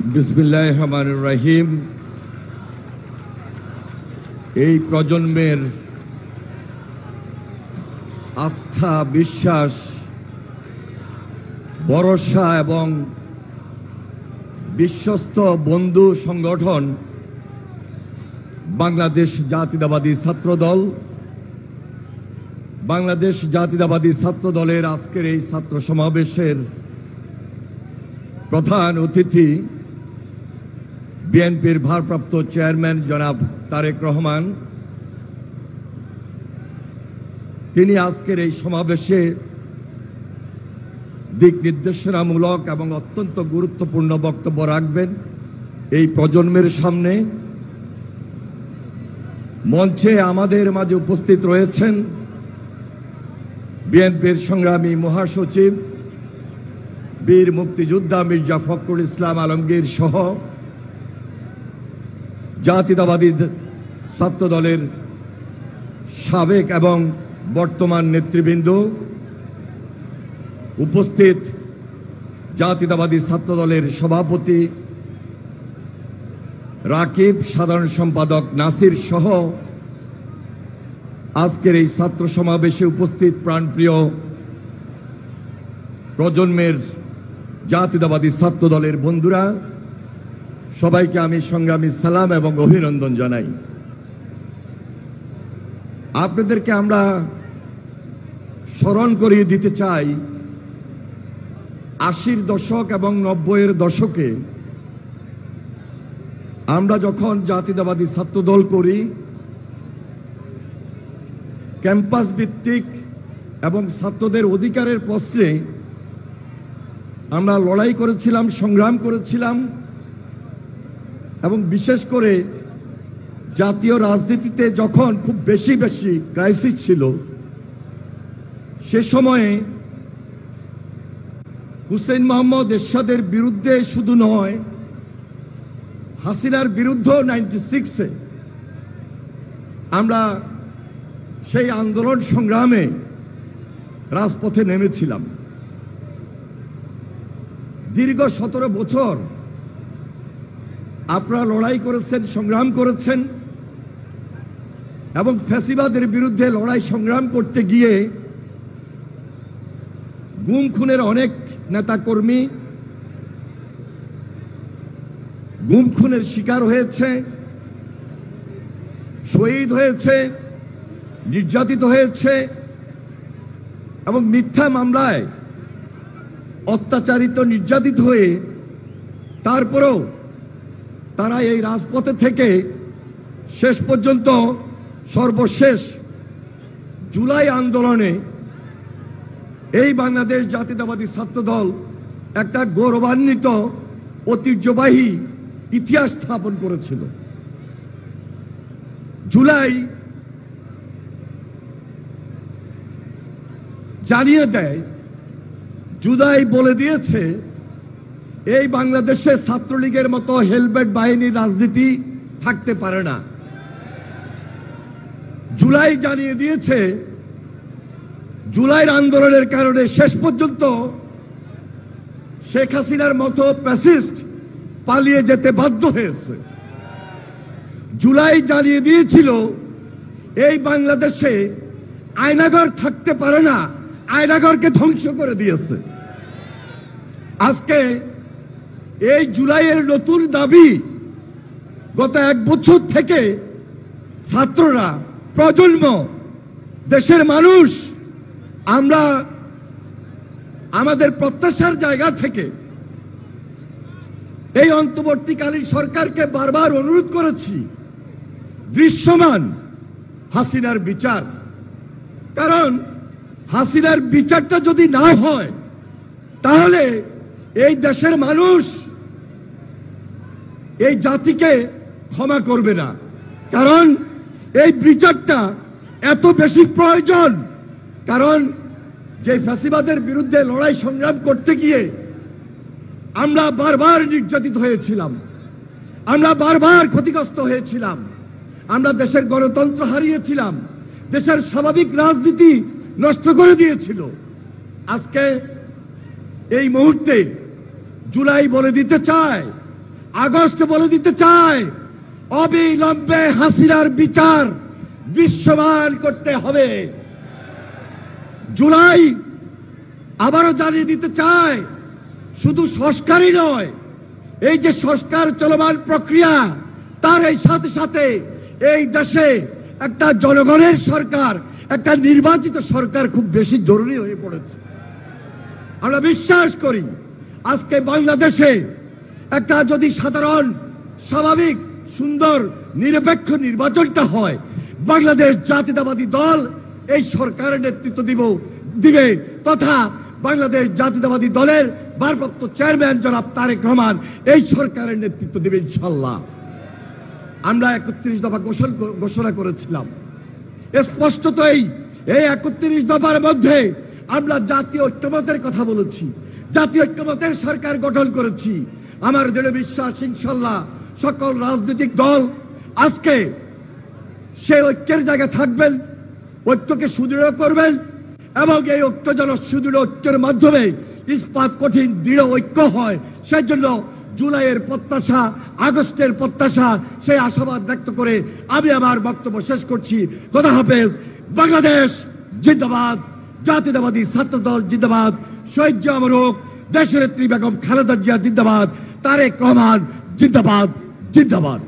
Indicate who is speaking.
Speaker 1: বিসমিল্লাহির রহমানির রহিম। এই প্রজন্মের আস্থা, বিশ্বাস, ভরসা এবং বিশ্বস্ত বন্ধু সংগঠন বাংলাদেশ জাতীয়তাবাদী ছাত্রদল। বাংলাদেশ জাতীয়তাবাদী ছাত্রদলের আজকের এই ছাত্র সমাবেশের প্রধান অতিথি বিএনপির ভারপ্রাপ্ত চেয়ারম্যান জনাব তারেক রহমান। তিনি আজকের এই সমাবেশে দিক নির্দেশনামূলক এবং অত্যন্ত গুরুত্বপূর্ণ বক্তব্য রাখবেন। এই প্রজন্মের সামনে মঞ্চে আমাদের মাঝে উপস্থিত রয়েছেন বিএনপির সংগ্রামী মহাসচিব বীর মুক্তিযোদ্ধা মির্জা ফখরুল ইসলাম আলমগীর সহ জাতীয়তাবাদী ছাত্রদলের সাবেক এবং বর্তমান নেতৃবৃন্দ, উপস্থিত জাতীয়তাবাদী ছাত্রদলের সভাপতি রাকিব, সাধারণ সম্পাদক নাসির সহ আজকের এই ছাত্র সমাবেশে উপস্থিত প্রাণপ্রিয় প্রজন্মের জাতীয়তাবাদী ছাত্রদলের বন্ধুরা, সবাইকে আমি সংগ্রামী সালাম এবং অভিনন্দন জানাই। আপনাদেরকে আমরা স্মরণ করিয়ে দিতে চাই ৮০-র দশক এবং ৯০-এর দশকে আমরা যখন জাতীয়তাবাদী ছাত্রদল করি, ক্যাম্পাস ভিত্তিক এবং ছাত্রদের অধিকারের প্রশ্নে আমরা লড়াই করেছিলাম, সংগ্রাম করেছিলাম এবং বিশেষ করে জাতীয় রাজনীতিতে যখন খুব বেশি ক্রাইসিস ছিল, সে সময়ে হুসেইন মোহাম্মদ এরশাদের বিরুদ্ধে শুধু নয়, হাসিনার বিরুদ্ধেও 96-এ আমরা সেই আন্দোলন সংগ্রামে রাজপথে নেমেছিলাম। দীর্ঘ ১৭ বছর আপনারা লড়াই করেছেন, সংগ্রাম করেছেন এবং ফ্যাসিবাদের বিরুদ্ধে লড়াই সংগ্রাম করতে গিয়ে গুম খুনের অনেক নেতাকর্মী গুম খুনের শিকার হয়েছে, শহীদ হয়েছে, নির্যাতিত হয়েছে এবং মিথ্যা মামলায় অত্যাচারিত, নির্যাতিত হয়ে তারপরেও তারা এই রাজপথে থেকে শেষ পর্যন্ত সর্বশেষ জুলাই আন্দোলনে এই বাংলাদেশ জাতীয়তাবাদী ছাত্রদল একটা গৌরবান্বিত ঐতিহ্যবাহী ইতিহাস স্থাপন করেছিল। জুলাই জানিয়ে দেয়, জুলাই বলে দিয়েছে এই বাংলাদেশে ছাত্রলীগের মতো হেলমেট বাহিনীর রাজনীতি থাকতে পারে না। জুলাই জানিয়ে দিয়েছে জুলাইয়ের আন্দোলনের কারণে শেষ পর্যন্ত শেখ হাসিনার মতো ফ্যাসিস্ট পালিয়ে যেতে বাধ্য হয়েছে। জুলাই জানিয়ে দিয়েছিল এই বাংলাদেশে আয়নাঘর থাকতে পারে না, আয়নাঘরকে ধ্বংস করে দিয়েছে। আজকে এই জুলাইয়ের নতুন দাবি, গত ১ বছর থেকে ছাত্ররা, প্রজন্ম, দেশের মানুষ আমরা আমাদের প্রত্যাশার জায়গা থেকে এই অন্তর্বর্তীকালীন সরকারকে বারবার অনুরোধ করেছি দৃশ্যমান হাসিনার বিচার। কারণ হাসিনার বিচারটা যদি না হয় তাহলে এই দেশের মানুষ এই জাতিকে ক্ষমা করবে না। কারণ এই বিচারটা এত বেশি প্রয়োজন, কারণ যে ফ্যাসিবাদের বিরুদ্ধে লড়াই সংগ্রাম করতে গিয়ে আমরা বারবার নির্যাতিত হয়েছিলাম, আমরা বারবার ক্ষতিগ্রস্ত হয়েছিলাম, আমরা দেশের গণতন্ত্র হারিয়েছিলাম, দেশের স্বাভাবিক রাজনীতি নষ্ট করে দিয়েছিল। আজকে এই মুহূর্তে জুলাই বলে দিতে চায় আগস্ট বলে দিতে চায়, অবিলম্বে হাসিনার বিচার দৃশ্যমান করতে হবে। জুলাই আবারও জানিয়ে দিতে চায়, শুধু সংস্কারই নয়, এই যে সংস্কার চলমান প্রক্রিয়া, তার এই সাথে সাথে এই দেশে একটা জনগণের সরকার, একটা নির্বাচিত সরকার খুব বেশি জরুরি হয়ে পড়েছে। আমরা বিশ্বাস করি আজকে বাংলাদেশে একটা যদি সাধারণ, স্বাভাবিক, সুন্দর, নিরপেক্ষ নির্বাচনটা হয়, বাংলাদেশ জাতীয়তাবাদী দল এই সরকারের নেতৃত্ব দিবে তথা বাংলাদেশ জাতীয়তাবাদী দলের ভারপ্রাপ্ত চেয়ারম্যান জনাব তারেক রহমান এই সরকারের নেতৃত্ব দিবে ইনশাআল্লাহ। আমরা 31 দফা ঘোষণা করেছিলাম। স্পষ্টতই এই 31 দফার মধ্যে আমরা জাতীয় ঐক্যমতের কথা বলেছি, জাতীয় ঐক্যমতের সরকার গঠন করেছি। আমার দৃঢ় বিশ্বাস ইনশাআল্লাহ সকল রাজনৈতিক দল আজকে সেই ঐক্যের জায়গায় থাকবেন, ঐক্যকে সুদৃঢ় করবেন এবং এই ঐক্য যেন সুদৃঢ় ঐক্যের মাধ্যমে ইস্পাত কঠিন দৃঢ় ঐক্য হয়, সেই জন্য জুলাইয়ের প্রত্যাশা, আগস্টের প্রত্যাশা, সেই আশাবাদ ব্যক্ত করে আমি আমার বক্তব্য শেষ করছি। খোদা হাফেজ। বাংলাদেশ জিন্দাবাদ, জাতীয়তাবাদী ছাত্র দল জিন্দাবাদ, শহীদ জিয়া অমর হোক, দেশনেত্রী বেগম খালেদা জিয়া জিন্দাবাদ, তারেক রহমান জিন্দাবাদ, জিন্দাবাদ।